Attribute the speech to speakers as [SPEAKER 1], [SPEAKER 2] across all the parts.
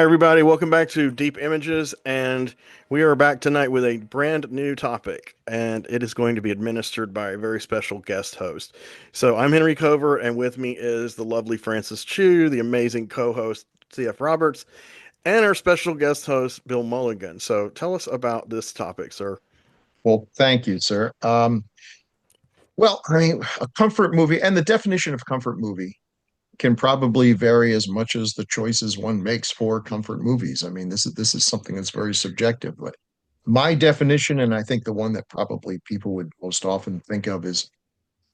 [SPEAKER 1] Hi, everybody. Welcome back to Deep Images. And we are back tonight with a brand new topic. And it is going to be administered by a very special guest host. So I'm Henry Cover, and with me is the lovely Francis Chu, the amazing co host, C.F. Roberts, and our special guest host, Bill Mulligan. So tell us about this topic, sir.
[SPEAKER 2] Well, thank you, sir. A comfort movie and the definition of comfort movie can probably vary as much as the choices one makes for comfort movies. I mean, this is something that's very subjective, but my definition, and I think the one that probably people would most often think of, is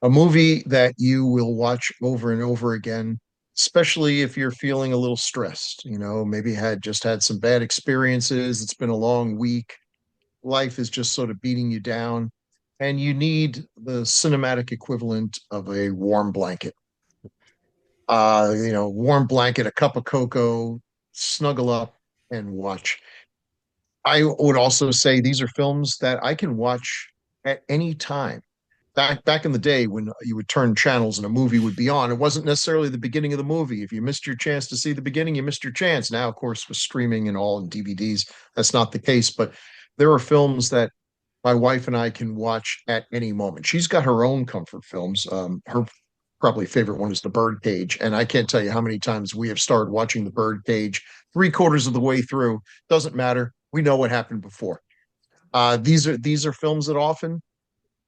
[SPEAKER 2] a movie that you will watch over and over again, especially if you're feeling a little stressed, maybe had some bad experiences, it's been a long week, life is just sort of beating you down, and you need the cinematic equivalent of a warm blanket. Warm blanket, a cup of cocoa, snuggle up and watch. I would also say these are films that I can watch at any time. Back in the day when you would turn channels and a movie would be on, it wasn't necessarily the beginning of the movie. If you missed your chance to see the beginning, you missed your chance. Now, of course, with streaming and all and DVDs, that's not the case. But there are films that my wife and I can watch at any moment. She's got her own comfort films. Her probably favorite one is The Birdcage, and I can't tell you how many times we have started watching The Birdcage three-quarters of the way through. Doesn't matter. We know what happened before. These are films that often,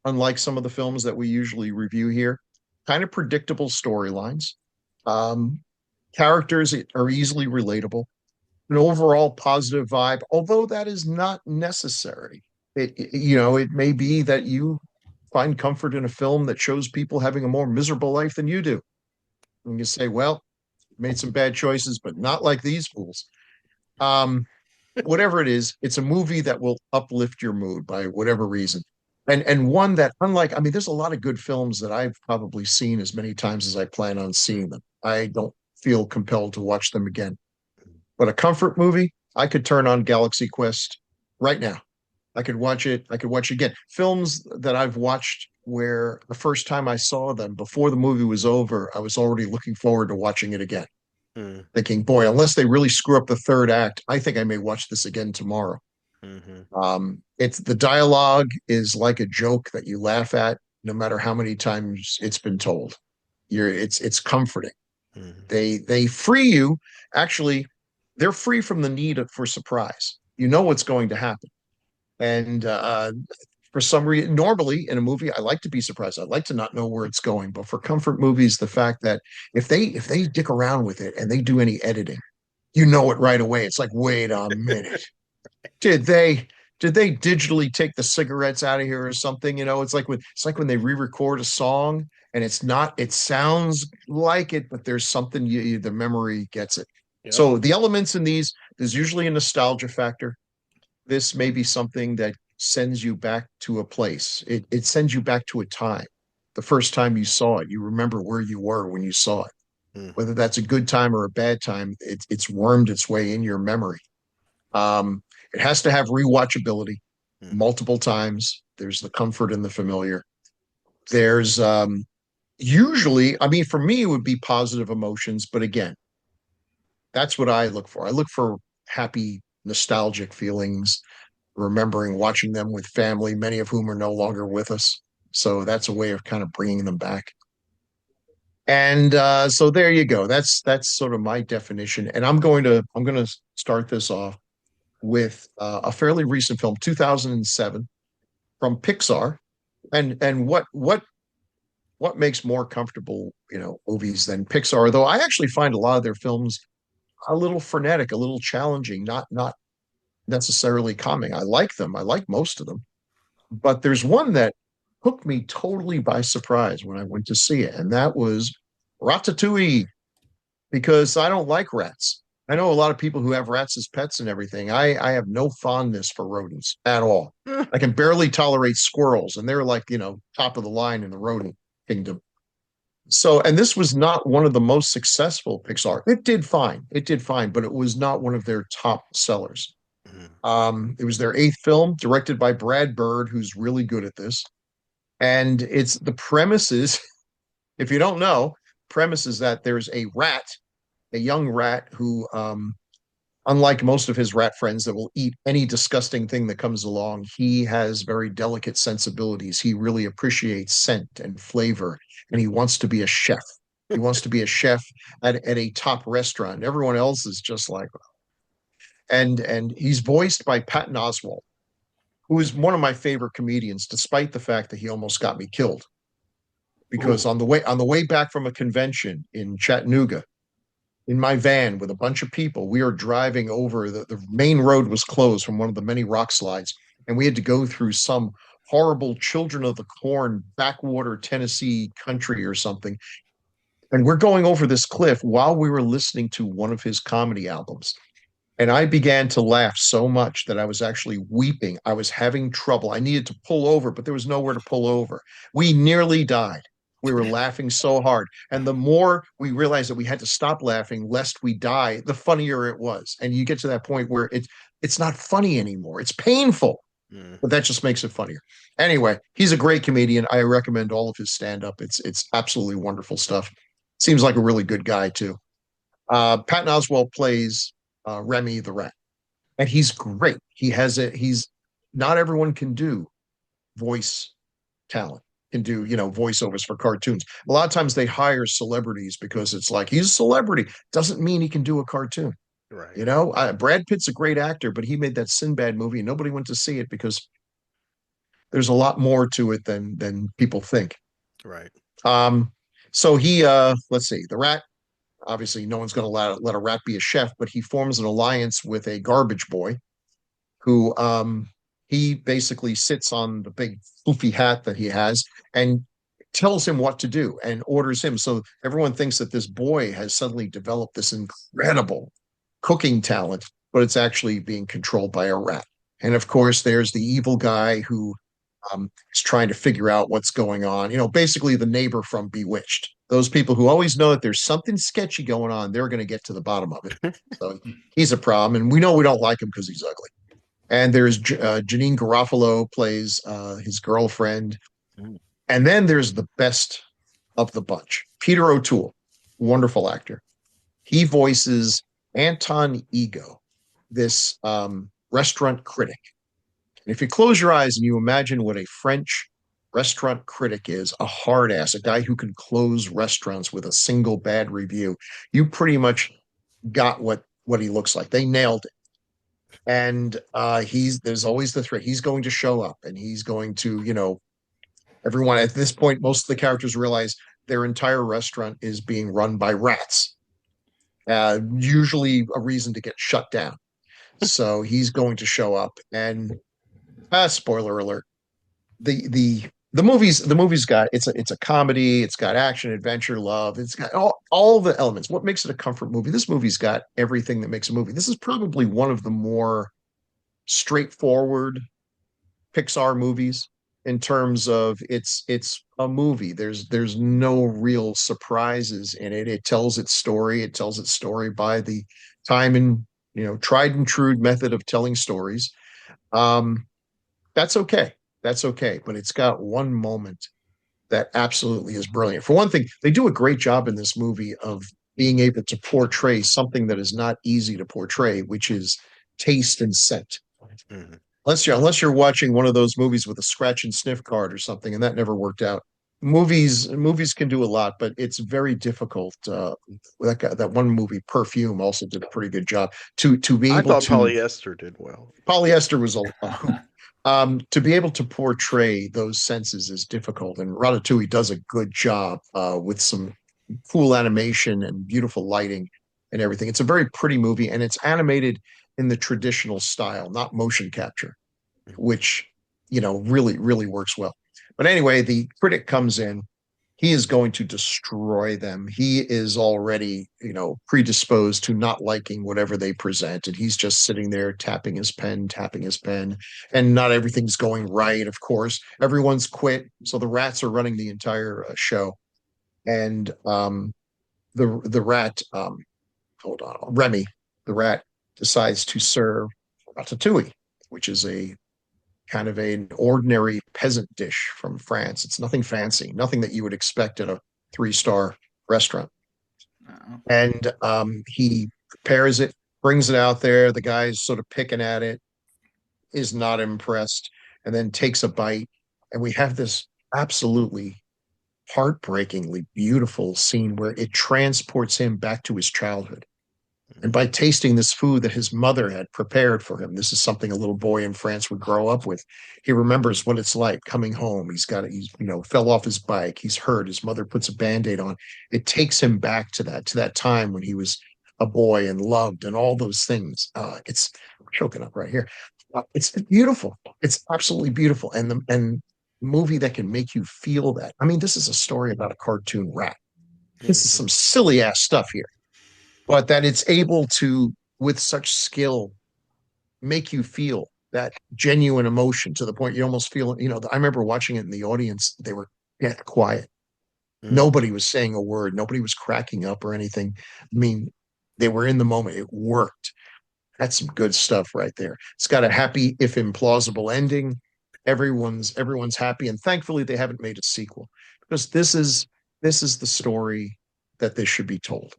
[SPEAKER 2] unlike some of the films that we usually review here, kind of predictable storylines. Um, Characters are easily relatable, an overall positive vibe, although that is not necessary. It may be that you find comfort in a film that shows people having a more miserable life than you do. And you say, well, made some bad choices, but not like these fools. Um, Whatever it is, it's a movie that will uplift your mood by whatever reason. And one that, unlike, I mean, there's a lot of good films that I've probably seen as many times as I plan on seeing them. I don't feel compelled to watch them again. But a comfort movie, I could turn on Galaxy Quest right now. I could watch it. I could watch it again. Films that I've watched where the first time I saw them, before the movie was over, I was already looking forward to watching it again,
[SPEAKER 1] Mm,
[SPEAKER 2] thinking, boy, unless they really screw up the third act, I think I may watch this again tomorrow.
[SPEAKER 1] hmm
[SPEAKER 2] It's the dialogue is like a joke that you laugh at, no matter how many times it's been told. It's comforting.
[SPEAKER 1] hmm
[SPEAKER 2] They free you. Actually, they're free from the need for surprise. You know what's going to happen. And for some reason, normally in a movie, I like to be surprised. I like to not know where it's going. But for comfort movies, the fact that if they dick around with it and they do any editing, you know it right away. It's like, wait a minute, did they did they digitally take the cigarettes out of here or something? It's like when they re-record a song and it's not. It sounds like it, but there's something the memory gets it.
[SPEAKER 1] Yep.
[SPEAKER 2] So the elements in these, there's usually a nostalgia factor. This may be something that sends you back to a place. It sends you back to a time. The first time you saw it, you remember where you were when you saw it.
[SPEAKER 1] Mm-hmm.
[SPEAKER 2] Whether that's a good time or a bad time, it's wormed its way in your memory. Um, it has to have rewatchability multiple times. There's the comfort in the familiar. There's usually, I mean, for me, it would be positive emotions, but again, that's what I look for. I look for happy, nostalgic feelings, remembering watching them with family, many of whom are no longer with us. So that's a way of kind of bringing them back. And so there you go. That's sort of my definition. And I'm going to start this off with a fairly recent film, 2007, from Pixar. And what makes more comfortable, movies than Pixar? Though I actually find a lot of their films a little frenetic, a little challenging, not necessarily calming. I like them. I like most of them, but there's one that hooked me totally by surprise when I went to see it, and that was Ratatouille, because I don't like rats. I know a lot of people who have rats as pets and everything. I have no fondness for rodents at all. I can barely tolerate squirrels, and they're like, top of the line in the rodent kingdom. So, and this was not one of the most successful Pixar. It did fine. It did fine, but it was not one of their top sellers. It was their eighth film, directed by Brad Bird, who's really good at this. And it's the premises, if you don't know, premise is that there's a rat, a young rat who unlike most of his rat friends that will eat any disgusting thing that comes along, he has very delicate sensibilities. He really appreciates scent and flavor, and he wants to be a chef. He wants to be a chef at a top restaurant. Everyone else is just like, and he's voiced by Patton Oswalt, who is one of my favorite comedians, despite the fact that he almost got me killed. Because
[SPEAKER 1] Ooh.
[SPEAKER 2] on the way back from a convention in Chattanooga, in my van with a bunch of people. We are driving over the main road was closed from one of the many rock slides, and we had to go through some horrible Children of the Corn backwater Tennessee country or something. And we're going over this cliff while we were listening to one of his comedy albums. And I began to laugh so much that I was actually weeping. I was having trouble. I needed to pull over, but there was nowhere to pull over. We nearly died. We were laughing so hard. And the more we realized that we had to stop laughing lest we die, the funnier it was. And you get to that point where it's not funny anymore. It's painful,
[SPEAKER 1] Mm.
[SPEAKER 2] but that just makes it funnier. Anyway, he's a great comedian. I recommend all of his stand-up. It's absolutely wonderful stuff. Seems like a really good guy too. Patton Oswalt plays Remy the rat, and he's great. He's not everyone can do voice talent, can do voiceovers for cartoons. A lot of times they hire celebrities because it's like he's a celebrity. Doesn't mean he can do a cartoon.
[SPEAKER 1] Right.
[SPEAKER 2] Brad Pitt's a great actor, but he made that Sinbad movie and nobody went to see it because there's a lot more to it than people think.
[SPEAKER 1] Right.
[SPEAKER 2] Um, so he let's see, the rat. Obviously, no one's going to let a rat be a chef, but he forms an alliance with a garbage boy who he basically sits on the big floofy hat that he has and tells him what to do and orders him. So everyone thinks that this boy has suddenly developed this incredible cooking talent, but it's actually being controlled by a rat. And of course, there's the evil guy who is trying to figure out what's going on. Basically the neighbor from Bewitched. Those people who always know that there's something sketchy going on, they're going to get to the bottom of it. So he's a problem, and we know we don't like him because he's ugly. And there's Janine Garofalo plays his girlfriend,
[SPEAKER 1] Mm.
[SPEAKER 2] and then there's the best of the bunch, Peter O'Toole, wonderful actor. He voices Anton Ego, this restaurant critic. And if you close your eyes and you imagine what a French restaurant critic is, a hard ass, a guy who can close restaurants with a single bad review, you pretty much got what he looks like. They nailed it. And there's always the threat. He's going to show up and he's going to, everyone at this point, most of the characters realize their entire restaurant is being run by rats. Usually a reason to get shut down. So he's going to show up and spoiler alert. The movie's got it's a comedy, it's got action, adventure, love, it's got all the elements. What makes it a comfort movie? This movie's got everything that makes a movie. This is probably one of the more straightforward Pixar movies in terms of it's a movie. There's no real surprises in it. It tells its story. It tells its story by the time and tried and true method of telling stories. Um, that's okay. That's okay. But it's got one moment that absolutely is brilliant. For one thing, they do a great job in this movie of being able to portray something that is not easy to portray, which is taste and scent.
[SPEAKER 1] Mhm.
[SPEAKER 2] Unless you're watching one of those movies with a scratch and sniff card or something, and that never worked out. Movies can do a lot, but it's very difficult. That one movie, Perfume, also did a pretty good job to be
[SPEAKER 1] I
[SPEAKER 2] able
[SPEAKER 1] thought
[SPEAKER 2] to.
[SPEAKER 1] polyester did well.
[SPEAKER 2] Polyester was a hoot. To be able to portray those senses is difficult, and Ratatouille does a good job with some cool animation and beautiful lighting and everything. It's a very pretty movie, and it's animated in the traditional style, not motion capture, which really really works well. But anyway, the critic comes in. He is going to destroy them. He is already, predisposed to not liking whatever they present. And he's just sitting there tapping his pen, and not everything's going right. Of course, everyone's quit. So the rats are running the entire show. And the rat, hold on, Remy, the rat decides to serve ratatouille, which is a kind of an ordinary peasant dish from France. It's nothing fancy, nothing that you would expect at a three-star restaurant.
[SPEAKER 3] Oh.
[SPEAKER 2] And he prepares it brings it out there. The guy's sort of picking at it, is not impressed, and then takes a bite. And we have this absolutely heartbreakingly beautiful scene where it transports him back to his childhood. And by tasting this food that his mother had prepared for him, this is something a little boy in France would grow up with. He remembers what it's like coming home. Fell off his bike. He's hurt. His mother puts a band-aid on. It takes him back to that time when he was a boy and loved and all those things. It's choking up right here. It's beautiful. It's absolutely beautiful. And movie that can make you feel that. I mean, this is a story about a cartoon rat. This is
[SPEAKER 1] Mhm.
[SPEAKER 2] some silly ass stuff here, but that it's able to, with such skill, make you feel that genuine emotion to the point you almost feel, I remember watching it in the audience, they were dead quiet.
[SPEAKER 1] Mhm.
[SPEAKER 2] Nobody was saying a word, nobody was cracking up or anything. I mean, they were in the moment. It worked. That's some good stuff right there. It's got a happy, if implausible ending. Everyone's happy, and thankfully they haven't made a sequel because this is the story that this should be told.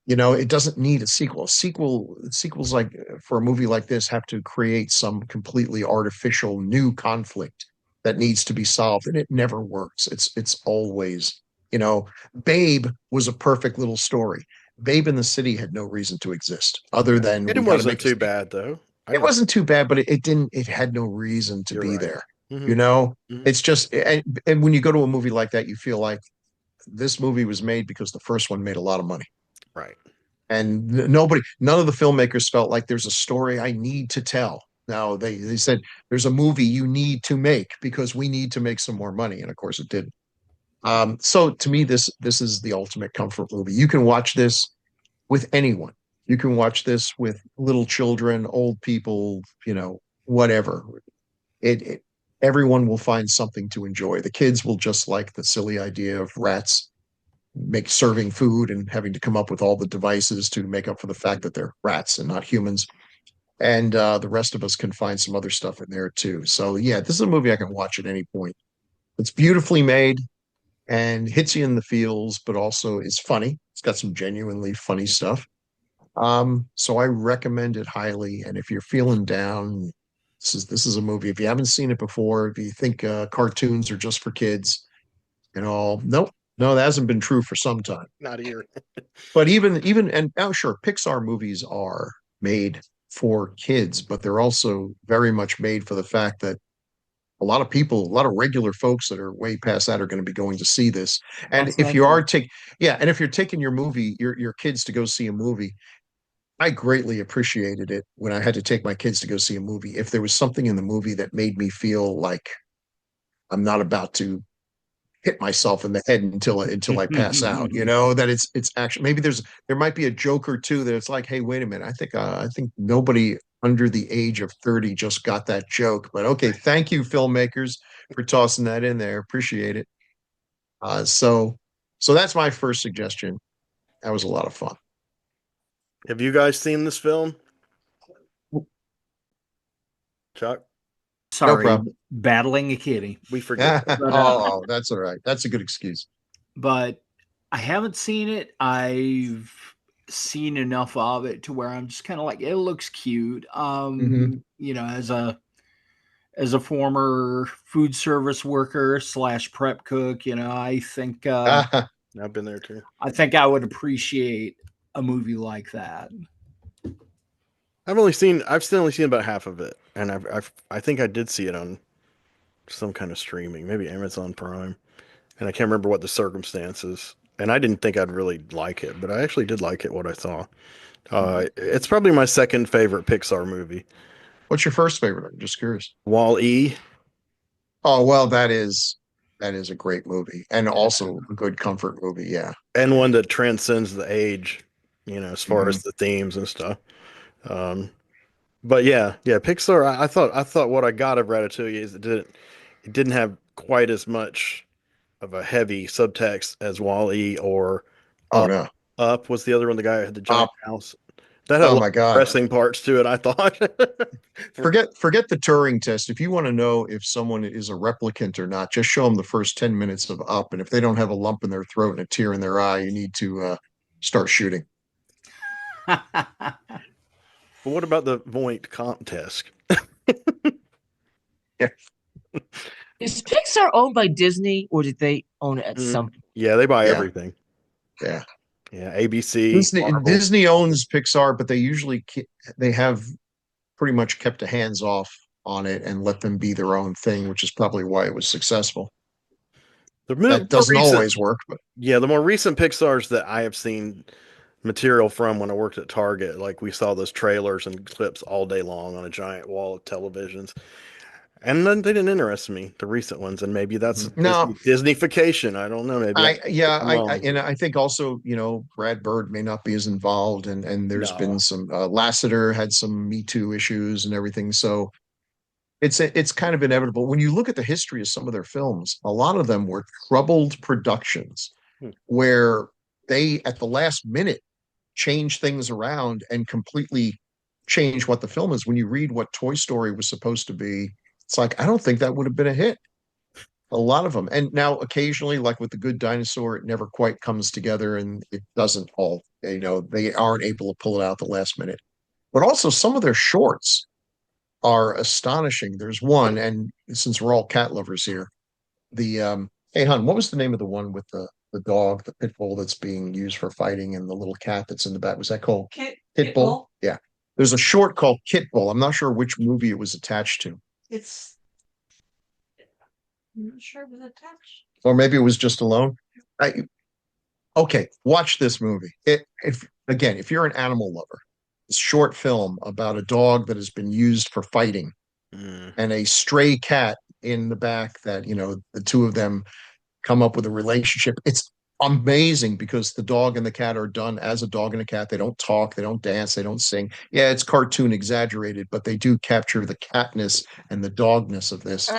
[SPEAKER 2] It doesn't need a sequel. Sequels like for a movie like this have to create some completely artificial new conflict that needs to be solved, and it never works. It's always, you know, Babe was a perfect little story. Babe in the City had no reason to exist other than
[SPEAKER 1] It
[SPEAKER 2] we got to
[SPEAKER 1] wasn't
[SPEAKER 2] make a.
[SPEAKER 1] too bad though. I
[SPEAKER 2] It
[SPEAKER 1] didn't.
[SPEAKER 2] wasn't too bad, but it didn't. It had no reason to
[SPEAKER 1] You're
[SPEAKER 2] be
[SPEAKER 1] right.
[SPEAKER 2] there.
[SPEAKER 1] Hmm.
[SPEAKER 2] You know,
[SPEAKER 1] Hmm.
[SPEAKER 2] it's just and when you go to a movie like that, you feel like this movie was made because the first one made a lot of money,
[SPEAKER 1] Right.
[SPEAKER 2] and none of the filmmakers felt like there's a story I need to tell. No, they said there's a movie you need to make because we need to make some more money, and of course it did. So to me, this is the ultimate comfort movie. You can watch this with anyone. You can watch this with little children, old people, whatever. It everyone will find something to enjoy. The kids will just like the silly idea of rats make serving food and having to come up with all the devices to make up for the fact that they're rats and not humans. And the rest of us can find some other stuff in there too. So yeah, this is a movie I can watch at any point. It's beautifully made and hits you in the feels, but also is funny. It's got some genuinely funny stuff. So I recommend it highly. And if you're feeling down, this is a movie. If you haven't seen it before, if you think cartoons are just for kids and all, nope, no, that hasn't been true for some time.
[SPEAKER 1] Not here.
[SPEAKER 2] But even and now, sure, Pixar movies are made for kids, but they're also very much made for the fact that a lot of people, a lot of regular folks that are way past that are going to be going to see this. And
[SPEAKER 3] That's
[SPEAKER 2] if you
[SPEAKER 3] accurate.
[SPEAKER 2] are taking, yeah, and if you're taking your kids to go see a movie, I greatly appreciated it when I had to take my kids to go see a movie. If there was something in the movie that made me feel like I'm not about to hit myself in the head until I pass out, that it's actually maybe there might be a joke or two that it's like, hey, wait a minute, I think nobody under the age of 30 just got that joke. But okay, thank you, filmmakers, for tossing that in there. Appreciate it. So that's my first suggestion. That was a lot of fun.
[SPEAKER 1] Have you guys seen this film, Chuck?
[SPEAKER 2] No
[SPEAKER 3] Sorry,
[SPEAKER 2] problem.
[SPEAKER 3] battling a kitty.
[SPEAKER 1] We forget.
[SPEAKER 3] But
[SPEAKER 2] Oh, that's all right. That's a good excuse.
[SPEAKER 3] but I haven't seen it. I've seen enough of it to where I'm just kind of like, it looks cute.
[SPEAKER 2] Hmm.
[SPEAKER 3] As a former food service worker slash prep cook,
[SPEAKER 1] I've been there too.
[SPEAKER 3] I think I would appreciate a movie like that.
[SPEAKER 1] I've still only seen about half of it, and I think I did see it on some kind of streaming, maybe Amazon Prime, and I can't remember what the circumstances. And I didn't think I'd really like it, but I actually did like it. What I saw, it's probably my second favorite Pixar movie.
[SPEAKER 2] What's your first favorite? I'm just curious.
[SPEAKER 1] Wall E,
[SPEAKER 2] Oh, well, that is a great movie and also a good comfort movie. Yeah.
[SPEAKER 1] and one that transcends the age, as far
[SPEAKER 2] Hmm.
[SPEAKER 1] as the themes and stuff. Um, but yeah, Pixar. I thought what I got of Ratatouille is it didn't have quite as much of a heavy subtext as Wall-E or
[SPEAKER 2] Oh
[SPEAKER 1] Up.
[SPEAKER 2] no.
[SPEAKER 1] Up was the other one. The guy who had the giant
[SPEAKER 2] Uh,
[SPEAKER 1] house. That had a
[SPEAKER 2] oh
[SPEAKER 1] lot
[SPEAKER 2] my
[SPEAKER 1] of
[SPEAKER 2] God.
[SPEAKER 1] depressing parts to it, I thought.
[SPEAKER 2] Forget the Turing test. If you want to know if someone is a replicant or not, just show them the first 10 minutes of Up. And if they don't have a lump in their throat and a tear in their eye, you need to start shooting.
[SPEAKER 1] But what about the Voight contest?
[SPEAKER 2] Yeah.
[SPEAKER 4] Is Pixar owned by Disney, or did they own it at some point?
[SPEAKER 1] Yeah, they buy
[SPEAKER 2] Yeah.
[SPEAKER 1] everything.
[SPEAKER 2] Yeah.
[SPEAKER 1] Yeah, ABC,
[SPEAKER 2] Disney,
[SPEAKER 1] Marvel.
[SPEAKER 2] Disney owns Pixar, but they have pretty much kept a hands off on it and let them be their own thing, which is probably why it was successful. That doesn't always work, but
[SPEAKER 1] yeah, the more recent Pixars that I have seen material from when I worked at Target, like we saw those trailers and clips all day long on a giant wall of televisions. And then they didn't interest me, the recent ones, and maybe that's
[SPEAKER 2] no,
[SPEAKER 1] Disneyfication. I don't know. Maybe I'm wrong.
[SPEAKER 2] and I think also, Brad Bird may not be as involved, and there's been
[SPEAKER 1] No.
[SPEAKER 2] some Lasseter had some Me Too issues and everything, so it's kind of inevitable. When you look at the history of some of their films, a lot of them were troubled productions
[SPEAKER 1] Hmm.
[SPEAKER 2] where they at the last minute change things around and completely change what the film is. When you read what Toy Story was supposed to be, it's like I don't think that would have been a hit. A lot of them. And now occasionally, like with The Good Dinosaur, it never quite comes together and it doesn't all, they aren't able to pull it out at the last minute. But also some of their shorts are astonishing. There's one, and since we're all cat lovers here, the hey hon, what was the name of the one with the dog, the pit bull that's being used for fighting, and the little cat that's in the back? Was that called Kit Bull? Yeah. There's a short called Kit Bull. I'm not sure which movie it was attached to.
[SPEAKER 5] I'm not sure it was attached.
[SPEAKER 2] Or maybe it was just alone. Okay, watch this movie. If you're an animal lover, this short film about a dog that has been used for fighting and a stray cat in the back that, the two of them come up with a relationship. It's amazing because the dog and the cat are done as a dog and a cat. They don't talk, they don't dance, they don't sing. Yeah, it's cartoon exaggerated, but they do capture the catness and the dogness of this.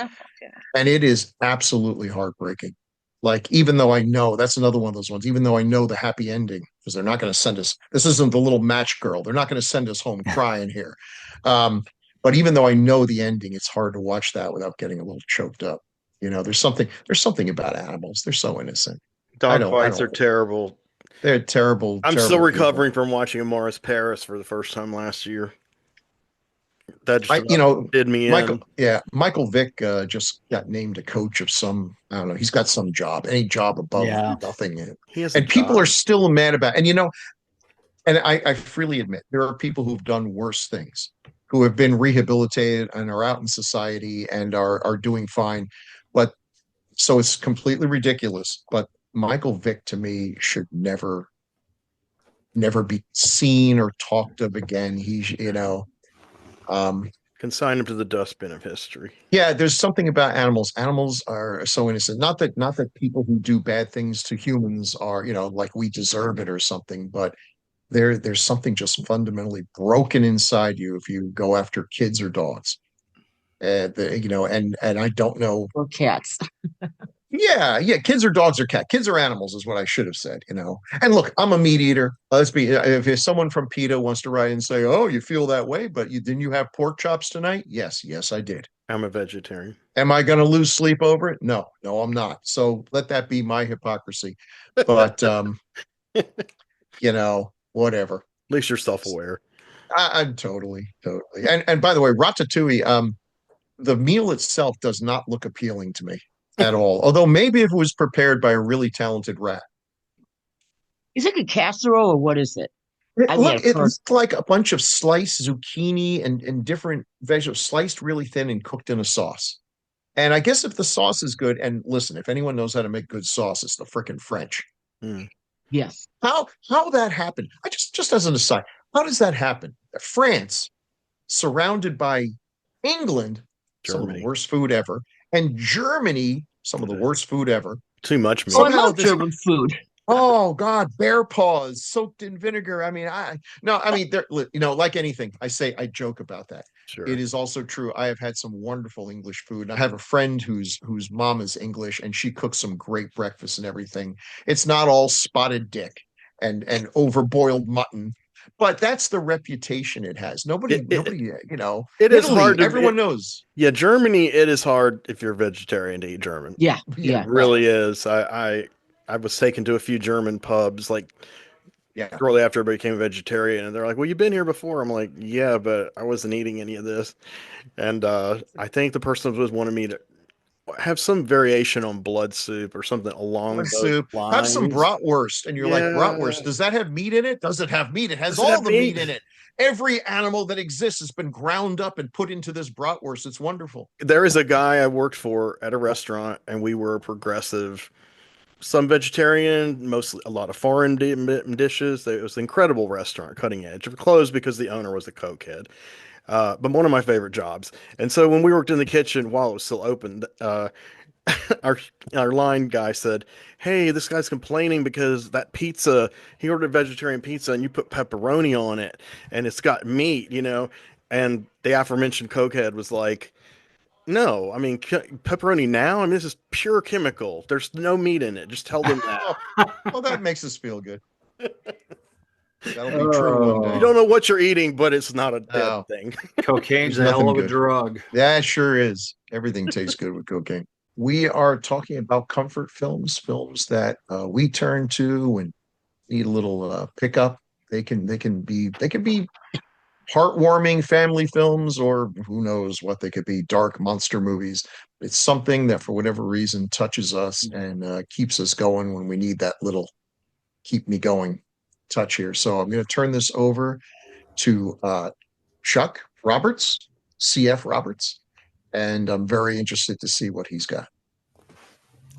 [SPEAKER 2] And it is absolutely heartbreaking. Like, even though I know that's another one of those ones, even though I know the happy ending, because they're not going to send us, this isn't the little match girl. They're not going to send us home crying here. But even though I know the ending, it's hard to watch that without getting a little choked up. There's something about animals. They're so innocent.
[SPEAKER 1] Dog fights are terrible.
[SPEAKER 2] They're terrible.
[SPEAKER 1] I'm
[SPEAKER 2] terrible
[SPEAKER 1] still
[SPEAKER 2] people.
[SPEAKER 1] recovering from watching Morris Paris for the first time last year. That just did me in.
[SPEAKER 2] Michael Vick just got named a coach of some, I don't know, he's got some job, any job above nothing. And people are still mad about, and and I freely admit there are people who've done worse things, who have been rehabilitated and are out in society and are doing fine. But so it's completely ridiculous. But Michael Vick to me should never be seen or talked of again. He's,
[SPEAKER 1] consign him to the dustbin of history.
[SPEAKER 2] Yeah, there's something about animals. Animals are so innocent. Not that people who do bad things to humans are, like we deserve it or something, but there's something just fundamentally broken inside you if you go after kids or dogs. And I don't know.
[SPEAKER 4] Or cats.
[SPEAKER 2] Yeah, kids or dogs or cat. Kids or animals is what I should have said, And look, I'm a meat eater. Let's be. If someone from PETA wants to write and say, "Oh, you feel that way, but didn't you have pork chops tonight?" Yes, I did.
[SPEAKER 1] I'm a vegetarian.
[SPEAKER 2] Am I going to lose sleep over it? No, I'm not. So let that be my hypocrisy. But whatever.
[SPEAKER 1] At least you're self-aware.
[SPEAKER 2] I'm totally. And by the way, ratatouille. The meal itself does not look appealing to me at all. Although maybe if it was prepared by a really talented rat.
[SPEAKER 4] Is it a casserole or what is it?
[SPEAKER 2] It's like a bunch of sliced zucchini and different vegetables sliced really thin and cooked in a sauce. And I guess if the sauce is good, and listen, if anyone knows how to make good sauce, it's the frickin' French.
[SPEAKER 4] Yes.
[SPEAKER 2] How that happened? I just as an aside, how does that happen? France, surrounded by England, some of the worst food ever, and Germany, some of the worst food ever.
[SPEAKER 1] Too much meat.
[SPEAKER 4] Oh, I love German food.
[SPEAKER 2] Oh God, bear paws soaked in vinegar. I mean, like anything, I joke about that.
[SPEAKER 1] Sure.
[SPEAKER 2] It is also true. I have had some wonderful English food. I have a friend whose mom is English, and she cooks some great breakfast and everything. It's not all spotted dick and overboiled mutton, but that's the reputation it has. Nobody,
[SPEAKER 1] it
[SPEAKER 2] Italy,
[SPEAKER 1] is hard.
[SPEAKER 2] Everyone knows.
[SPEAKER 1] Yeah, Germany. It is hard if you're vegetarian to eat German.
[SPEAKER 4] Yeah.
[SPEAKER 1] It really is. I was taken to a few German pubs, like
[SPEAKER 2] Yeah.
[SPEAKER 1] shortly after I became a vegetarian, and they're like, "Well, you've been here before." I'm like, "Yeah, but I wasn't eating any of this." And I think the person was wanting me to have some variation on blood soup or something along
[SPEAKER 2] Blood
[SPEAKER 1] those
[SPEAKER 2] soup. Have some
[SPEAKER 1] lines.
[SPEAKER 2] bratwurst. And you're like,
[SPEAKER 1] Yeah.
[SPEAKER 2] bratwurst, does that have meat in it? Does it have meat? It has
[SPEAKER 1] Does it have
[SPEAKER 2] all the meat
[SPEAKER 1] meat?
[SPEAKER 2] in it. Every animal that exists has been ground up and put into this bratwurst. It's wonderful.
[SPEAKER 1] There is a guy I worked for at a restaurant, and we were progressive, some vegetarian, mostly a lot of foreign dishes. It was an incredible restaurant, cutting edge. It closed because the owner was a cokehead. But one of my favorite jobs. And so when we worked in the kitchen while it was still open, our our line guy said, "Hey, this guy's complaining because that pizza, he ordered vegetarian pizza and you put pepperoni on it and it's got meat, you know." And the aforementioned cokehead was like, "No, I mean pepperoni now. I mean this is pure chemical. There's no meat in it. Just tell them that."
[SPEAKER 2] Oh, well, that makes us feel good. That'll be true one
[SPEAKER 1] You
[SPEAKER 2] day.
[SPEAKER 1] don't
[SPEAKER 3] Oh,
[SPEAKER 1] know what you're eating, but it's not a dead
[SPEAKER 2] No,
[SPEAKER 1] thing.
[SPEAKER 3] cocaine's
[SPEAKER 2] there's
[SPEAKER 3] a hell
[SPEAKER 2] nothing
[SPEAKER 3] of a
[SPEAKER 2] good.
[SPEAKER 3] drug.
[SPEAKER 2] That sure is. Everything tastes good with cocaine. We are talking about comfort films, films that we turn to when need a little pickup. They can be heartwarming family films, or who knows what they could be, dark monster movies. It's something that for whatever reason touches us and keeps us going when we need that little keep me going touch here. So I'm going to turn this over to Chuck Roberts, CF Roberts, and I'm very interested to see what he's got.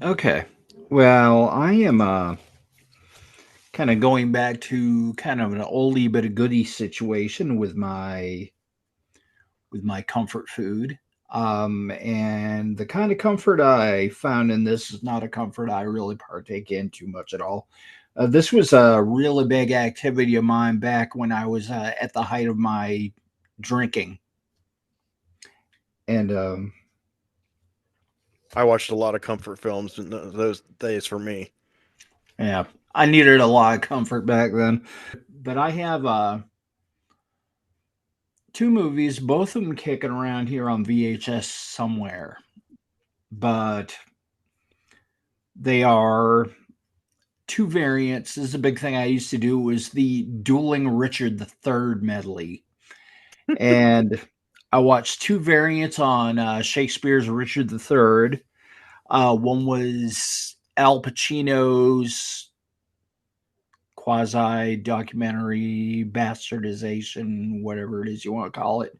[SPEAKER 3] Okay. Well, I am kind of going back to kind of an oldie but a goodie situation with my comfort food. And the kind of comfort I found in this is not a comfort I really partake in too much at all. This was a really big activity of mine back when I was at the height of my drinking. And
[SPEAKER 1] I watched a lot of comfort films in those days for me.
[SPEAKER 3] yeah, I needed a lot of comfort back then. But I have two movies, both of them kicking around here on VHS somewhere. But they are two variants. This is a big thing I used to do was the dueling Richard III medley. And I watched two variants on Shakespeare's Richard III. One was Al Pacino's quasi documentary bastardization, whatever it is you want to call it,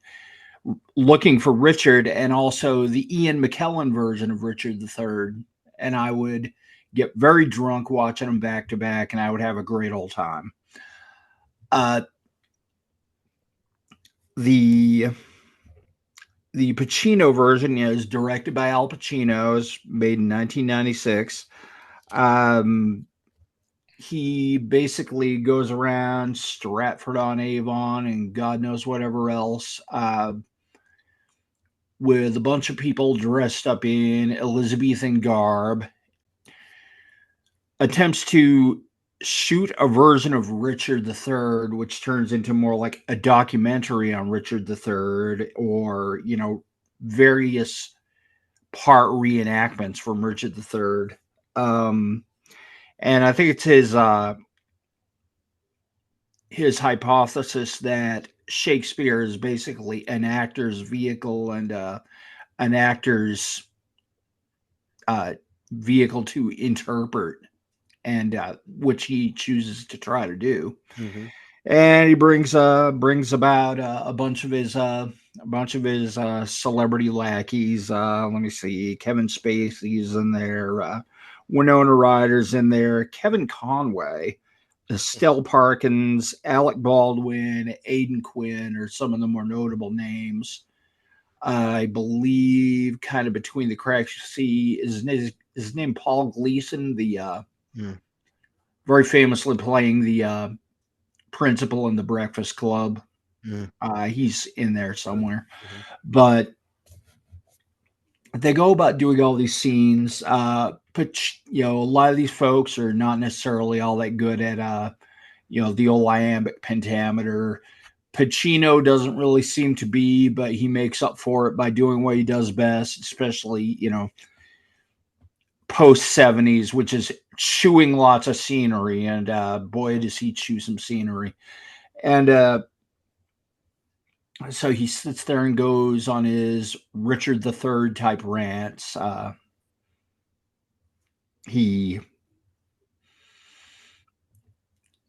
[SPEAKER 3] looking for Richard, and also the Ian McKellen version of Richard III. And I would get very drunk watching them back to back, and I would have a great old time. Uh, the the Pacino version is directed by Al Pacino, is made in 1996. He basically goes around Stratford on Avon and God knows whatever else, with a bunch of people dressed up in Elizabethan garb, attempts to shoot a version of Richard III, which turns into more like a documentary on Richard III, or, various part reenactments from Richard III. And I think it's his hypothesis that Shakespeare is basically an actor's vehicle and an actor's uh, vehicle to interpret, and which he chooses to try to do.
[SPEAKER 1] Mm-hmm.
[SPEAKER 3] And he brings about a bunch of his celebrity lackeys. Let me see, Kevin Spacey's in there, Winona Ryder's in there, Kevin Conway, Estelle Parkins, Alec Baldwin, Aidan Quinn are some of the more notable names. I believe, kind of between the cracks, you see his name Paul Gleason, the very famously playing the principal in the Breakfast Club. He's in there somewhere, but they go about doing all these scenes. But a lot of these folks are not necessarily all that good at the old iambic pentameter. Pacino doesn't really seem to be, but he makes up for it by doing what he does best, especially, post 70s, which is chewing lots of scenery, and boy does he chew some scenery. And so he sits there and goes on his Richard III type rants. He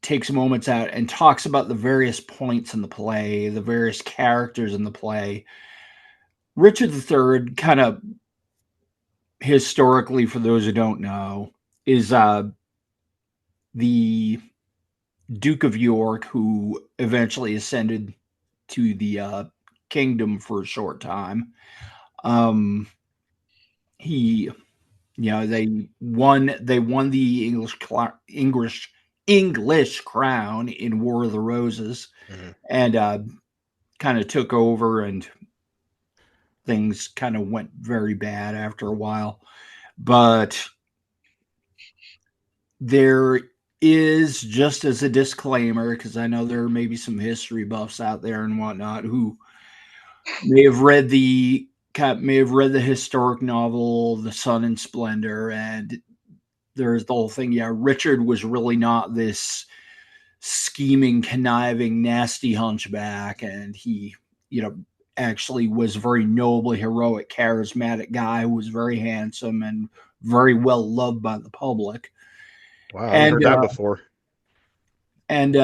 [SPEAKER 3] takes moments out and talks about the various points in the play, the various characters in the play. Richard III, kind of historically, for those who don't know, is the Duke of York who eventually ascended to the kingdom for a short time. He, they won the English crown in War of the Roses, and kind of took over, and things kind of went very bad after a while. But there is, just as a disclaimer, because I know there may be some history buffs out there and whatnot who may have read the historic novel The Sun and Splendor, and there's the whole thing. Yeah, Richard was really not this scheming, conniving, nasty hunchback, and he, actually was a very noble, heroic, charismatic guy who was very handsome and very well loved by the public.
[SPEAKER 1] Wow, I haven't heard that before.
[SPEAKER 3] And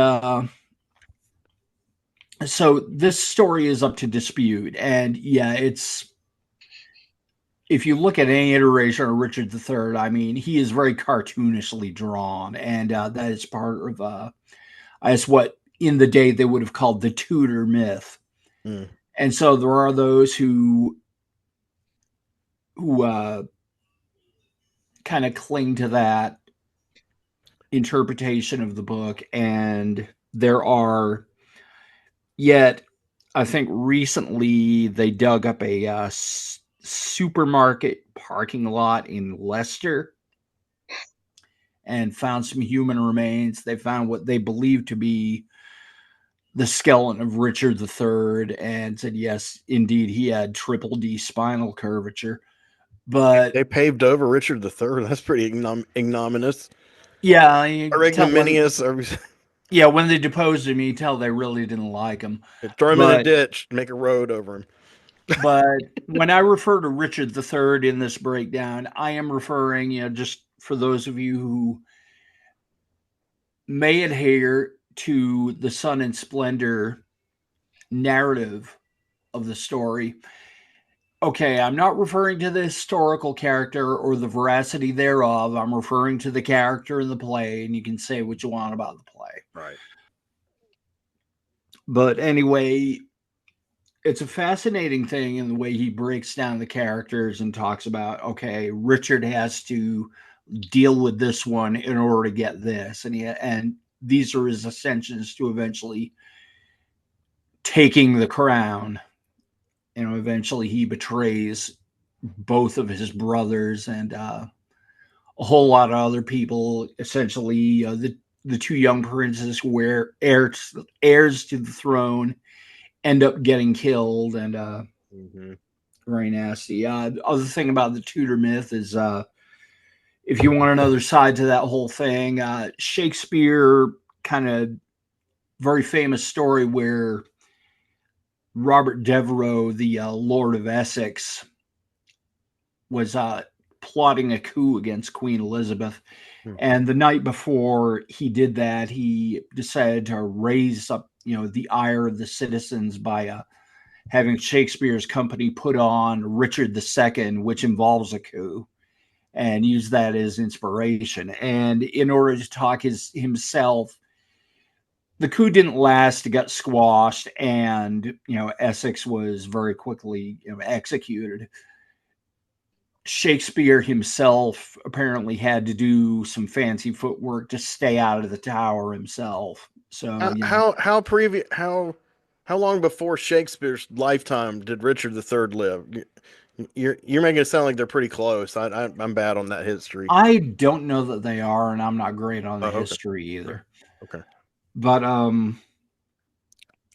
[SPEAKER 3] so this story is up to dispute. And yeah, if you look at any iteration of Richard III, I mean, he is very cartoonishly drawn. And that is part of, that's what in the day they would have called the Tudor myth. And so there are those who kind of cling to that interpretation of the book, and there are, yet I think recently they dug up a supermarket parking lot in Leicester and found some human remains. They found what they believe to be the skeleton of Richard III, and said, yes, indeed, he had triple D spinal curvature. But
[SPEAKER 1] they paved over Richard III. That's pretty ignominious.
[SPEAKER 3] Yeah,
[SPEAKER 1] ignominious.
[SPEAKER 3] Yeah, when they deposed him, you tell they really didn't like him.
[SPEAKER 1] Throw him in a ditch, make a road over him.
[SPEAKER 3] But when I refer to Richard III in this breakdown, I am referring, just for those of you who may adhere to the Sun and Splendor narrative of the story. Okay, I'm not referring to the historical character or the veracity thereof. I'm referring to the character in the play, and you can say what you want about the play.
[SPEAKER 1] Right.
[SPEAKER 3] But anyway, it's a fascinating thing in the way he breaks down the characters and talks about, okay, Richard has to deal with this one in order to get this. And these are his ascensions to eventually taking the crown. Eventually he betrays both of his brothers and a whole lot of other people. Essentially, the two young princes who were heirs to the throne end up getting killed, and very nasty. The other thing about the Tudor myth is, if you want another side to that whole thing, Shakespeare, kind of very famous story where Robert Devereux, the Lord of Essex, was plotting a coup against Queen Elizabeth. And the night before he did that, he decided to raise up, the ire of the citizens by having Shakespeare's company put on Richard II, which involves a coup, and use that as inspiration. And in order to talk himself, the coup didn't last, it got squashed, and Essex was very quickly executed. Shakespeare himself apparently had to do some fancy footwork to stay out of the tower himself. So
[SPEAKER 1] how long before Shakespeare's lifetime did Richard III live? You're making it sound like they're pretty close. I'm bad on that history.
[SPEAKER 3] I don't know that they are, and I'm not great on the history either.
[SPEAKER 1] Okay.
[SPEAKER 3] But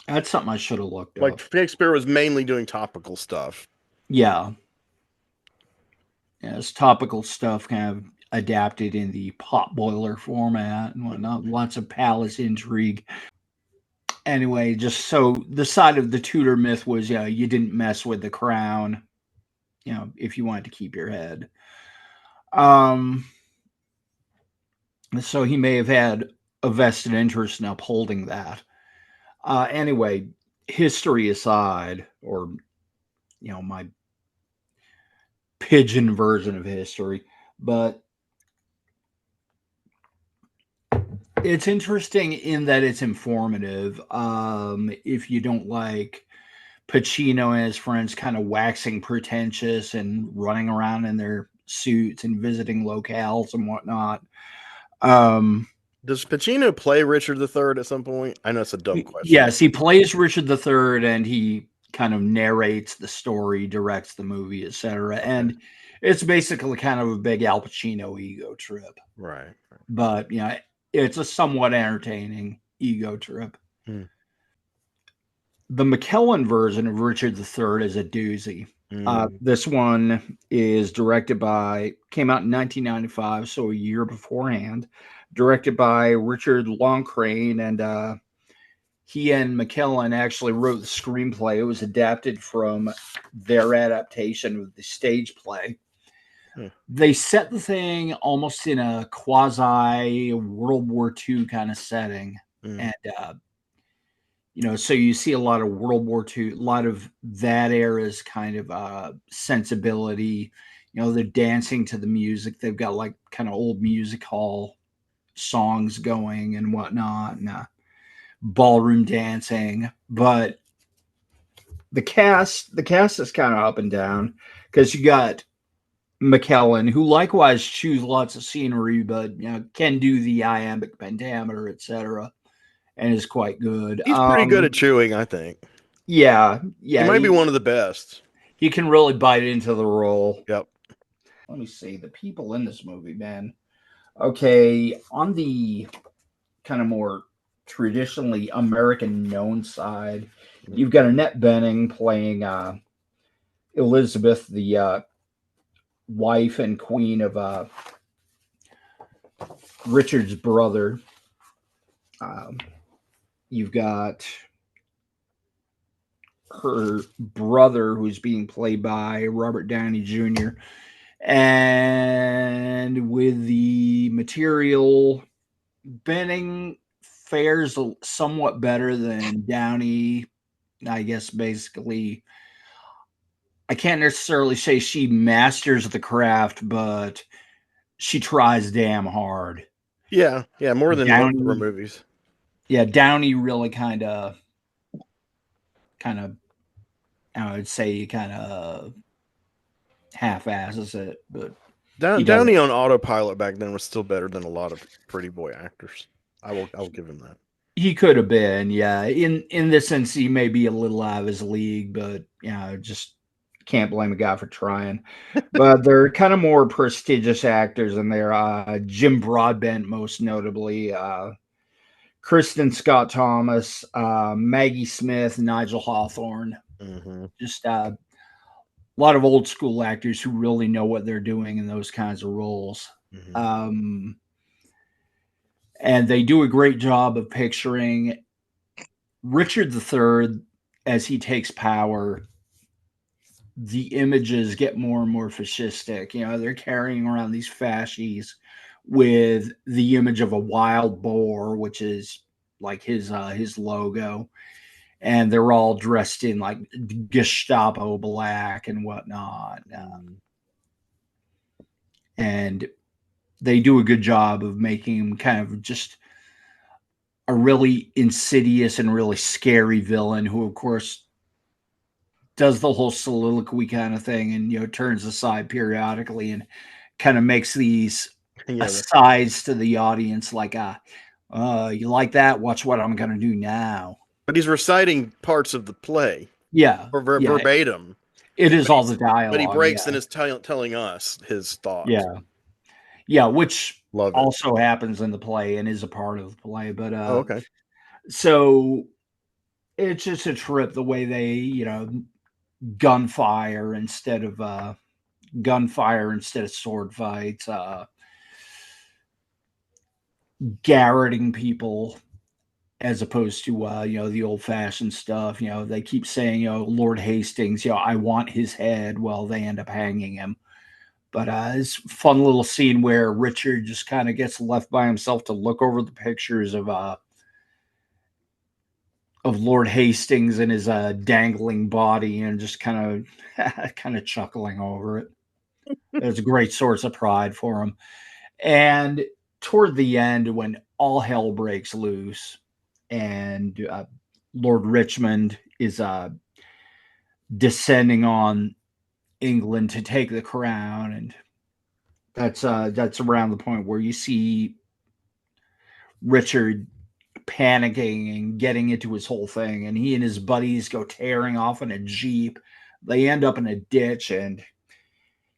[SPEAKER 3] that's something I should have looked up.
[SPEAKER 1] Like Shakespeare was mainly doing topical stuff.
[SPEAKER 3] Yeah. It's topical stuff kind of adapted in the pot boiler format and whatnot. Lots of palace intrigue. Anyway, just so the side of the Tudor myth was, you didn't mess with the crown, if you wanted to keep your head. So he may have had a vested interest in upholding that. Anyway, history aside, or my pigeon version of history, but it's interesting in that it's informative. If you don't like Pacino and his friends kind of waxing pretentious and running around in their suits and visiting locales and whatnot.
[SPEAKER 1] Does Pacino play Richard III at some point? I know it's a dumb question.
[SPEAKER 3] Yes, he plays Richard III, and he kind of narrates the story, directs the movie, etc.
[SPEAKER 1] Okay.
[SPEAKER 3] And it's basically kind of a big Al Pacino ego trip.
[SPEAKER 1] Right.
[SPEAKER 3] But, it's a somewhat entertaining ego trip. The McKellen version of Richard III is a doozy. This one is came out in 1995, so a year beforehand, directed by Richard Loncraine, and he and McKellen actually wrote the screenplay. It was adapted from their adaptation of the stage play. They set the thing almost in a quasi World War II kind of setting. And, so you see a lot of World War II, a lot of that era's kind of sensibility. They're dancing to the music. They've got like kind of old music hall songs going and whatnot, and ballroom dancing. But the cast is kind of up and down because you got McKellen, who likewise chews lots of scenery, but can do the iambic pentameter, etc., and is quite good.
[SPEAKER 1] He's pretty good at chewing, I think.
[SPEAKER 3] Yeah.
[SPEAKER 1] He might be one of the best.
[SPEAKER 3] He can really bite into the role.
[SPEAKER 1] Yep.
[SPEAKER 3] Let me see the people in this movie, man. Okay, on the kind of more traditionally American known side, you've got Annette Bening playing Elizabeth, the wife and queen of Richard's brother. You've got her brother, who's being played by Robert Downey Jr. And with the material, Bening fares somewhat better than Downey. I guess basically, I can't necessarily say she masters the craft, but she tries damn hard.
[SPEAKER 1] Yeah, more than most of her movies.
[SPEAKER 3] Yeah, Downey really kind of, I would say, kind of half-asses it, but
[SPEAKER 1] Downey on autopilot back then was still better than a lot of pretty boy actors. I will give him that.
[SPEAKER 3] He could have been, yeah. In this sense, he may be a little out of his league, but just can't blame a guy for trying. But they're kind of more prestigious actors in there. Jim Broadbent, most notably, Kristen Scott Thomas, Maggie Smith, Nigel Hawthorne. Just a lot of old school actors who really know what they're doing in those kinds of roles. And they do a great job of picturing Richard III as he takes power. The images get more and more fascistic. They're carrying around these fasces with the image of a wild boar, which is like his logo. And they're all dressed in like Gestapo black and whatnot. And they do a good job of making him kind of just a really insidious and really scary villain who, of course, does the whole soliloquy kind of thing and, turns aside periodically and kind of makes these asides to the audience like, you like that? Watch what I'm going to do now.
[SPEAKER 1] But he's reciting parts of the play.
[SPEAKER 3] Yeah.
[SPEAKER 1] Verbatim.
[SPEAKER 3] It is all the dialogue.
[SPEAKER 1] But he breaks and is telling us his thoughts.
[SPEAKER 3] Yeah, which also happens in the play and is a part of the play. But
[SPEAKER 1] okay.
[SPEAKER 3] So it's just a trip the way they, gunfire instead of gunfire instead of sword fights, garroting people as opposed to the old fashioned stuff. They keep saying, Lord Hastings, I want his head. Well, they end up hanging him. But it's a fun little scene where Richard just kind of gets left by himself to look over the pictures of Lord Hastings and his dangling body, and just kind of chuckling over it. It's a great source of pride for him. And toward the end, when all hell breaks loose, and Lord Richmond is descending on England to take the crown, and that's around the point where you see Richard panicking and getting into his whole thing, and he and his buddies go tearing off in a jeep. They end up in a ditch, and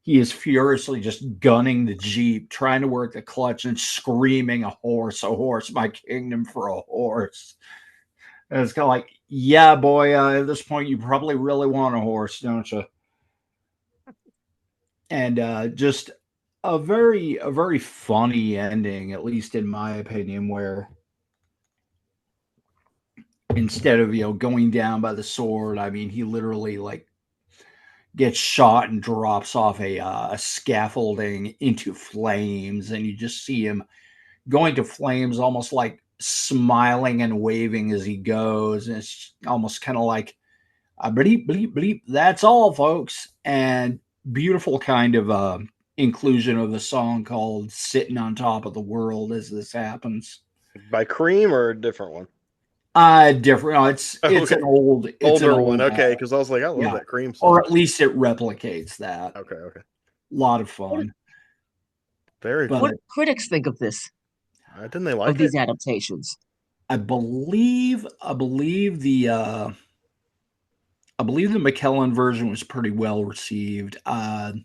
[SPEAKER 3] he is furiously just gunning the jeep, trying to work the clutch and screaming, a horse, my kingdom for a horse. And it's kind of like, yeah, boy, at this point, you probably really want a horse, don't you? And just a very funny ending, at least in my opinion, where instead of going down by the sword, I mean, he literally like gets shot and drops off a scaffolding into flames, and you just see him going to flames, almost like smiling and waving as he goes. And it's almost kind of like a bleep bleep bleep. That's all, folks. And beautiful kind of inclusion of a song called "Sitting on Top of the World" as this happens.
[SPEAKER 1] By Cream or a different one?
[SPEAKER 3] Different. No, it's
[SPEAKER 1] Okay.
[SPEAKER 3] an old,
[SPEAKER 1] Older one. Okay, because I was like, I love
[SPEAKER 3] yeah.
[SPEAKER 1] that Cream song.
[SPEAKER 3] Or at least it replicates that.
[SPEAKER 1] Okay.
[SPEAKER 3] A lot of fun.
[SPEAKER 1] Very
[SPEAKER 3] But
[SPEAKER 1] cool.
[SPEAKER 4] What do critics think of this?
[SPEAKER 1] Didn't they like
[SPEAKER 4] Of these adaptations?
[SPEAKER 3] I believe the McKellen version was pretty well received. The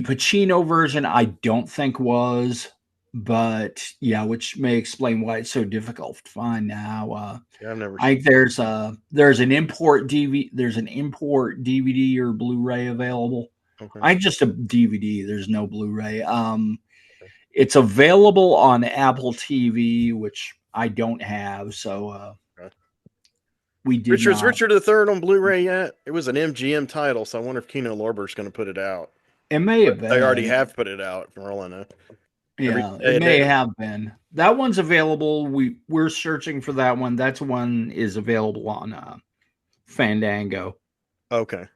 [SPEAKER 3] Pacino version I don't think was, but yeah, which may explain why it's so difficult to find now.
[SPEAKER 1] Yeah, I've never.
[SPEAKER 3] I think there's an import DVD or Blu-ray available.
[SPEAKER 1] Okay.
[SPEAKER 3] I just a DVD. There's no Blu-ray. It's available on Apple TV, which I don't have. So we did
[SPEAKER 1] Richard's
[SPEAKER 3] not.
[SPEAKER 1] Richard III on Blu-ray yet? It was an MGM title, so I wonder if Kino Lorber's going to put it out.
[SPEAKER 3] It may have been.
[SPEAKER 1] They already have put it out, for all I know.
[SPEAKER 3] Yeah, it may have been. That one's available. We're searching for that one. That's one is available on Fandango.
[SPEAKER 1] Okay.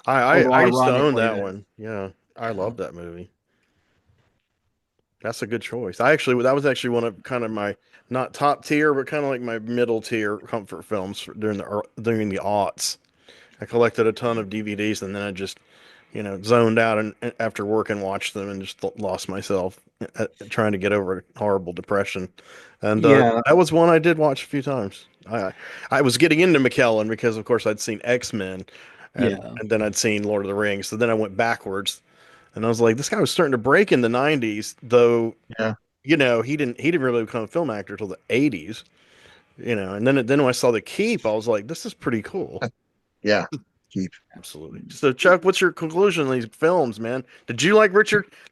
[SPEAKER 1] I used to own that one. Yeah, I love that movie. That's a good choice. That was actually one of kind of my not top tier, but kind of like my middle tier comfort films during the aughts. I collected a ton of DVDs, and then I just zoned out and after work and watched them and just lost myself trying to get over a horrible depression. And that was one I did watch a few times. I was getting into McKellen because, of course, I'd seen X-Men, and then I'd seen Lord of the Rings. So then I went backwards, and I was like, this guy was starting to break in the '90s, though.
[SPEAKER 2] Yeah.
[SPEAKER 1] He didn't really become a film actor until the '80s. And then when I saw The Keep, I was like, this is pretty cool.
[SPEAKER 2] Yeah. Keep.
[SPEAKER 1] Absolutely. So, Chuck, what's your conclusion on these films, man? Did you like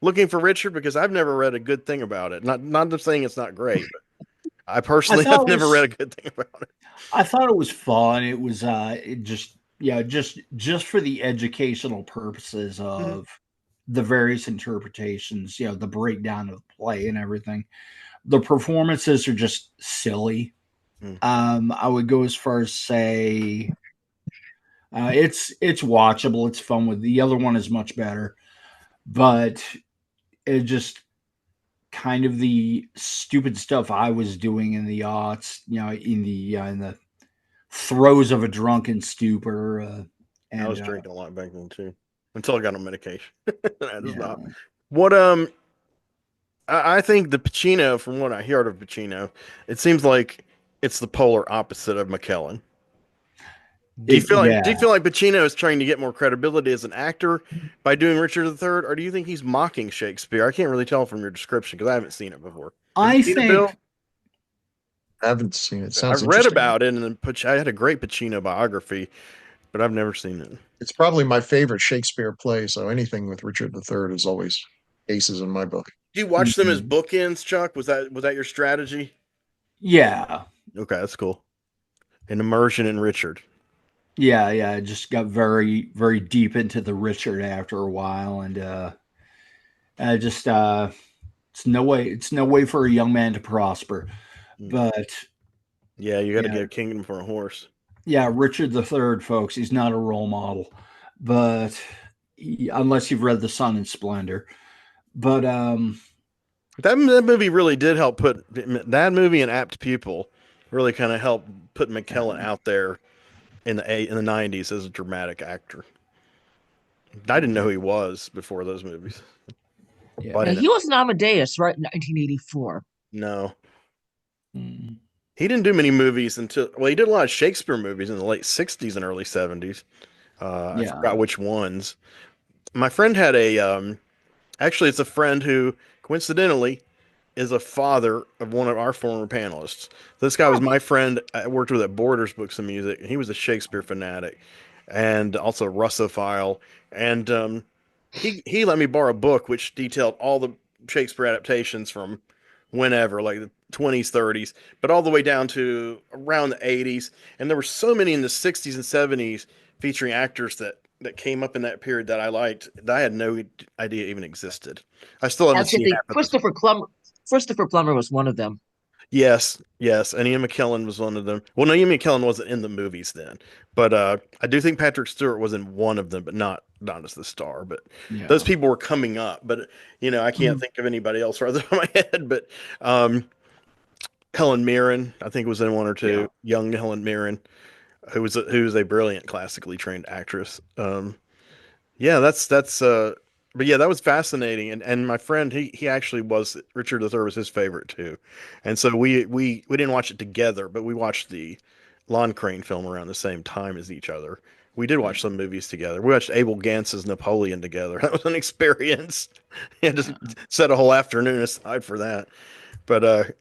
[SPEAKER 1] Looking for Richard? Because I've never read a good thing about it. Not saying it's not great, but I personally have never read a good thing about it.
[SPEAKER 3] I thought it was fun. It was just for the educational purposes of the various interpretations, the breakdown of the play and everything. The performances are just silly. I would go as far as say it's watchable. It's fun. With the other one is much better, but it just kind of the stupid stuff I was doing in the aughts, in the throes of a drunken stupor. And
[SPEAKER 1] I was drinking a lot back then too, until I got on medication. That is not
[SPEAKER 3] Yeah.
[SPEAKER 1] what I think the Pacino, from what I heard of Pacino, it seems like it's the polar opposite of McKellen. Do you feel like Pacino is trying to get more credibility as an actor by doing Richard III, or do you think he's mocking Shakespeare? I can't really tell from your description because I haven't seen it before.
[SPEAKER 3] I think
[SPEAKER 2] I haven't seen it. Sounds
[SPEAKER 1] I've read about it, and I had a great Pacino biography, but I've never seen it.
[SPEAKER 2] It's probably my favorite Shakespeare play, so anything with Richard III is always aces in my book.
[SPEAKER 1] Do you watch them as
[SPEAKER 3] Mhm.
[SPEAKER 1] bookends, Chuck? Was that your strategy?
[SPEAKER 3] Yeah,
[SPEAKER 1] Okay, that's cool. An immersion in Richard.
[SPEAKER 3] yeah. I just got very, very deep into the Richard after a while, and I just it's no way for a young man to prosper.
[SPEAKER 1] Mm.
[SPEAKER 3] But
[SPEAKER 1] Yeah, you got to
[SPEAKER 3] yeah,
[SPEAKER 1] get a kingdom for a horse.
[SPEAKER 3] yeah, Richard the Third, folks, he's not a role model, but unless you've read The Sun and Splendor, but
[SPEAKER 1] That movie really did help put that movie and Apt Pupil really kind of helped put McKellen out there in the '90s as a dramatic actor. I didn't know who he was before those movies. Well, I
[SPEAKER 3] yeah,
[SPEAKER 4] Now,
[SPEAKER 1] didn't
[SPEAKER 4] he was an Amadeus, right, in 1984.
[SPEAKER 1] know.
[SPEAKER 3] mm,
[SPEAKER 1] He didn't do many movies until he did a lot of Shakespeare movies in the late '60s and early '70s. I
[SPEAKER 3] yeah,
[SPEAKER 1] forgot which ones. My friend had a actually it's a friend who coincidentally is a father of one of our former panelists. This guy was
[SPEAKER 4] Huh.
[SPEAKER 1] my friend I worked with at Borders Books and Music, and he was a Shakespeare fanatic and also a Russophile. And he let me borrow a book which detailed all the Shakespeare adaptations from whenever, like the 20s, 30s, but all the way down to around the 80s. And there were so many in the 60s and 70s featuring actors that came up in that period that I liked that I had no idea even existed. I still haven't
[SPEAKER 4] Actually, I
[SPEAKER 1] seen
[SPEAKER 4] think
[SPEAKER 1] half of this.
[SPEAKER 4] Christopher Plummer was one of them.
[SPEAKER 1] Yes, yes, and Ian McKellen was one of them. Well, no, Ian McKellen wasn't in the movies then, but I do think Patrick Stewart was in one of them, but not as the star. But those
[SPEAKER 3] yeah.
[SPEAKER 1] people were coming up. But I can't
[SPEAKER 3] Mhm.
[SPEAKER 1] think of anybody else right off my head. But um, Helen Mirren, I think, was in one or two.
[SPEAKER 3] Yeah.
[SPEAKER 1] Young Helen Mirren, who was a brilliant classically trained actress. Yeah, that's but yeah, that was fascinating. And my friend he actually was Richard III was his favorite too. And so we didn't watch it together, but we watched the Lawn Crane film around the same time as each other. We did watch some movies together. We watched Abel Gantz's Napoleon together. That was an experience. You had to
[SPEAKER 3] Yeah.
[SPEAKER 1] set a whole afternoon aside for that. But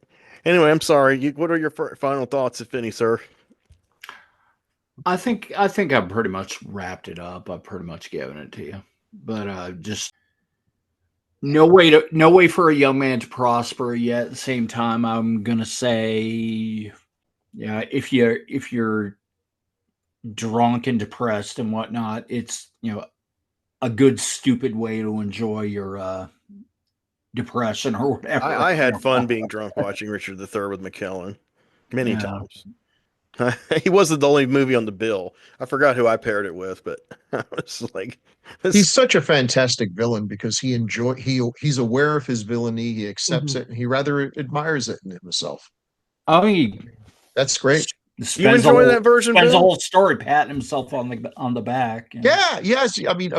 [SPEAKER 1] anyway, I'm sorry. What are your final thoughts, if any, sir?
[SPEAKER 3] I think I've pretty much wrapped it up. I've pretty much given it to you. But just no way for a young man to prosper yet. At the same time, I'm gonna say, yeah, if you're drunk and depressed and whatnot, it's a good stupid way to enjoy your depression or whatever.
[SPEAKER 1] I had fun being drunk watching Richard III with McKellen many
[SPEAKER 3] Yeah.
[SPEAKER 1] times. He wasn't the only movie on the bill. I forgot who I paired it with, but I was like,
[SPEAKER 2] He's
[SPEAKER 1] this,
[SPEAKER 2] such a fantastic villain because he's aware of his villainy, he accepts
[SPEAKER 4] Mhm.
[SPEAKER 2] it, and he rather admires it in himself.
[SPEAKER 3] I mean,
[SPEAKER 2] That's great.
[SPEAKER 1] you enjoy that version,
[SPEAKER 3] spends a
[SPEAKER 1] Bill?
[SPEAKER 3] whole story patting himself on the back.
[SPEAKER 2] Yeah, yes. I mean,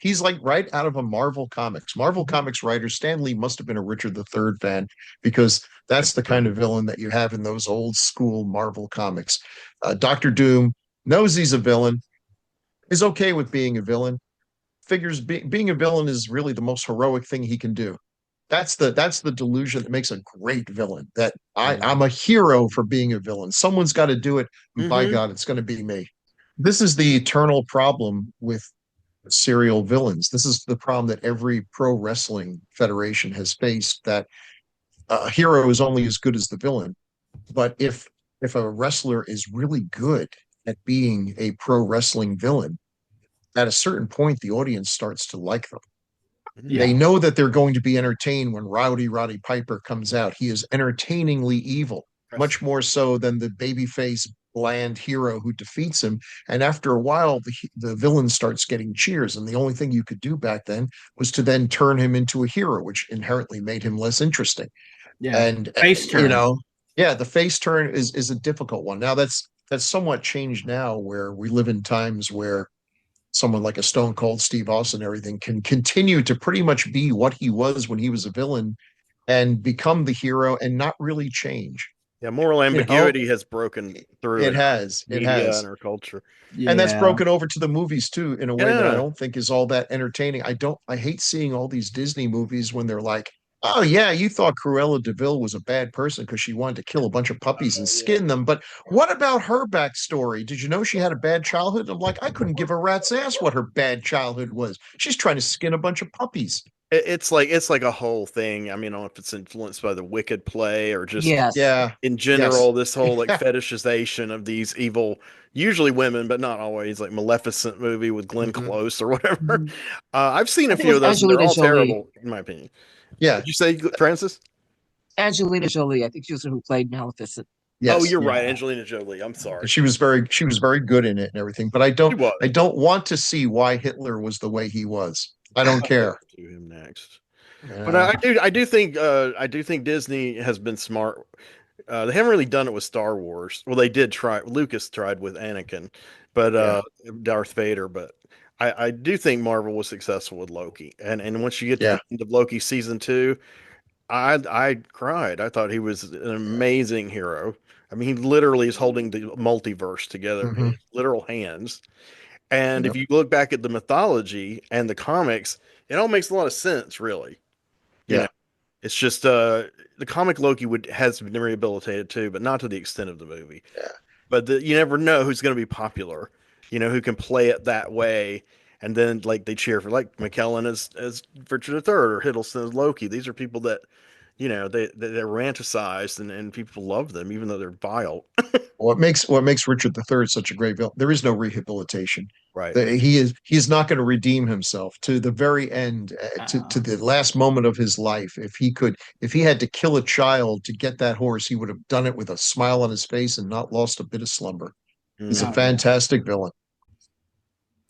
[SPEAKER 2] he's like right out of a Marvel Comics. Marvel Comics writer Stan Lee must have been a Richard III fan because that's the kind of villain that you have in those old school Marvel comics. Doctor Doom knows he's a villain, is okay with being a villain, figures being a villain is really the most heroic thing he can do. That's the delusion that makes a great villain. That I'm a hero for being a villain. Someone's got to do it, and by
[SPEAKER 1] Mm-hmm.
[SPEAKER 2] God, it's going to be me. This is the eternal problem with serial villains. This is the problem that every pro wrestling federation has faced. That a hero is only as good as the villain. But if a wrestler is really good at being a pro wrestling villain, at a certain point, the audience starts to like them. They
[SPEAKER 3] Yeah.
[SPEAKER 1] Mm-hmm.
[SPEAKER 2] know that they're going to be entertained when Rowdy Roddy Piper comes out. He is entertainingly evil, much more so than the babyface bland hero who defeats him. And after a while, the villain starts getting cheers. And the only thing you could do back then was to then turn him into a hero, which inherently made him less interesting.
[SPEAKER 3] Yeah.
[SPEAKER 2] And
[SPEAKER 3] Face turn.
[SPEAKER 2] yeah, the face turn is a difficult one. Now that's somewhat changed now, where we live in times where someone like a Stone Cold Steve Austin and everything can continue to pretty much be what he was when he was a villain and become the hero and not really change.
[SPEAKER 1] Yeah, moral
[SPEAKER 2] You know,
[SPEAKER 1] ambiguity has broken through
[SPEAKER 2] it
[SPEAKER 1] in our
[SPEAKER 2] has, it
[SPEAKER 1] media
[SPEAKER 2] has.
[SPEAKER 1] and our culture.
[SPEAKER 2] And that's
[SPEAKER 3] Yeah.
[SPEAKER 2] broken over to the movies too in a way that I
[SPEAKER 1] Yeah.
[SPEAKER 2] don't think is all that entertaining. I hate seeing all these Disney movies when they're like Oh yeah, you thought Cruella de Vil was a bad person because she wanted to kill a bunch of puppies and
[SPEAKER 1] Oh, yeah.
[SPEAKER 2] skin them. But what about her backstory? Did you know she had a bad childhood? I'm like, I couldn't give a rat's ass what her bad childhood was. She's trying to skin a bunch of puppies.
[SPEAKER 1] It's like a whole thing. I mean, I don't know if it's influenced by the Wicked play or just
[SPEAKER 4] Yes.
[SPEAKER 2] Yeah,
[SPEAKER 1] in
[SPEAKER 2] yes,
[SPEAKER 1] general, this whole like fetishization of these evil, usually women, but not always, like Maleficent movie with Glenn
[SPEAKER 2] hmm
[SPEAKER 1] Close or whatever.
[SPEAKER 4] Mhm.
[SPEAKER 1] I've seen
[SPEAKER 4] I
[SPEAKER 1] a
[SPEAKER 4] think it
[SPEAKER 1] few
[SPEAKER 4] was
[SPEAKER 1] of those, and they're
[SPEAKER 4] Angelina
[SPEAKER 1] all
[SPEAKER 4] Jolie.
[SPEAKER 1] terrible, in my opinion.
[SPEAKER 2] yeah,
[SPEAKER 1] Would you say, Francis?
[SPEAKER 4] Angelina Jolie. I think she was the one who played Maleficent.
[SPEAKER 1] Oh,
[SPEAKER 2] yes.
[SPEAKER 1] you're right,
[SPEAKER 3] Yeah.
[SPEAKER 1] Angelina Jolie. I'm sorry.
[SPEAKER 2] She was very good in it and everything. But
[SPEAKER 1] She
[SPEAKER 2] I
[SPEAKER 1] was.
[SPEAKER 2] don't want to see why Hitler was the way he was. I don't
[SPEAKER 1] I'll get
[SPEAKER 2] care.
[SPEAKER 1] to him next. But
[SPEAKER 2] Uh,
[SPEAKER 1] I do think Disney has been smart. They haven't really done it with Star Wars. Well, they did try. Lucas tried with Anakin, but
[SPEAKER 2] yeah,
[SPEAKER 1] Darth Vader. But I do think Marvel was successful with Loki. And once you get to
[SPEAKER 2] yeah,
[SPEAKER 1] the end of Loki season two, I cried. I thought he was an
[SPEAKER 2] yeah.
[SPEAKER 1] amazing hero. I mean, he literally is holding the multiverse together in
[SPEAKER 2] hmm
[SPEAKER 1] his literal hands. And if
[SPEAKER 2] Yep,
[SPEAKER 1] you look back at the mythology and the comics, it all makes a lot of sense, really. You know,
[SPEAKER 2] yeah,
[SPEAKER 1] it's just the comic Loki would has been rehabilitated too, but not to the extent of the movie.
[SPEAKER 2] yeah.
[SPEAKER 1] But you never know who's going to be popular. Who can play it that way, and then like they cheer for like McKellen as Richard III or Hiddleston as Loki. These are people that they're romanticized and people love them even though they're vile.
[SPEAKER 2] What makes Richard III such a great villain? There is no rehabilitation.
[SPEAKER 1] Right.
[SPEAKER 2] He is not going to redeem himself to the very end, to
[SPEAKER 3] Uh,
[SPEAKER 2] the last moment of his life. If he had to kill a child to get that horse, he would have done it with a smile on his face and not lost a bit of slumber. He's a
[SPEAKER 1] Hmm.
[SPEAKER 3] oh yeah.
[SPEAKER 2] fantastic villain.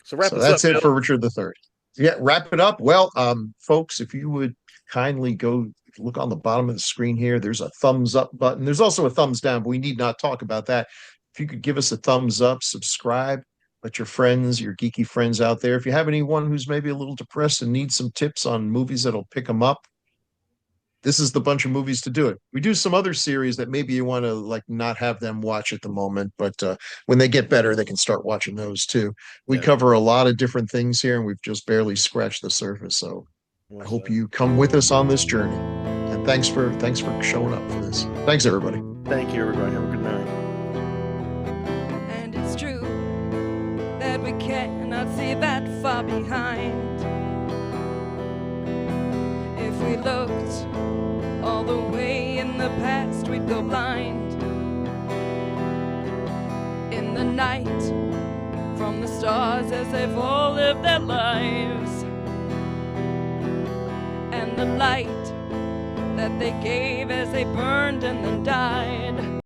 [SPEAKER 1] So wrap
[SPEAKER 2] So
[SPEAKER 1] us up,
[SPEAKER 2] that's it
[SPEAKER 1] Bill.
[SPEAKER 2] for Richard III. Yeah, wrap it up. Well, folks, if you would kindly go look on the bottom of the screen here, there's a thumbs up button. There's also a thumbs down, but we need not talk about that. If you could give us a thumbs up, subscribe, let your friends, your geeky friends out there. If you have anyone who's maybe a little depressed and needs some tips on movies that'll pick them up, this is the bunch of movies to do it. We do some other series that maybe you want to like not have them watch at the moment, but when they get better, they can start watching those too. We
[SPEAKER 1] Yeah.
[SPEAKER 2] cover a lot of different things here, and we've just barely scratched the surface. So I
[SPEAKER 1] Well
[SPEAKER 2] hope
[SPEAKER 1] said.
[SPEAKER 2] you come with us on this journey. And thanks for showing up for this. Thanks everybody.
[SPEAKER 1] Thank you, everybody. Have a good night.
[SPEAKER 6] And it's true that we cannot see that far behind. If we looked all the way in the past, we'd go blind. In the night, from the stars as they've all lived their lives, and the light that they gave as they burned and then died.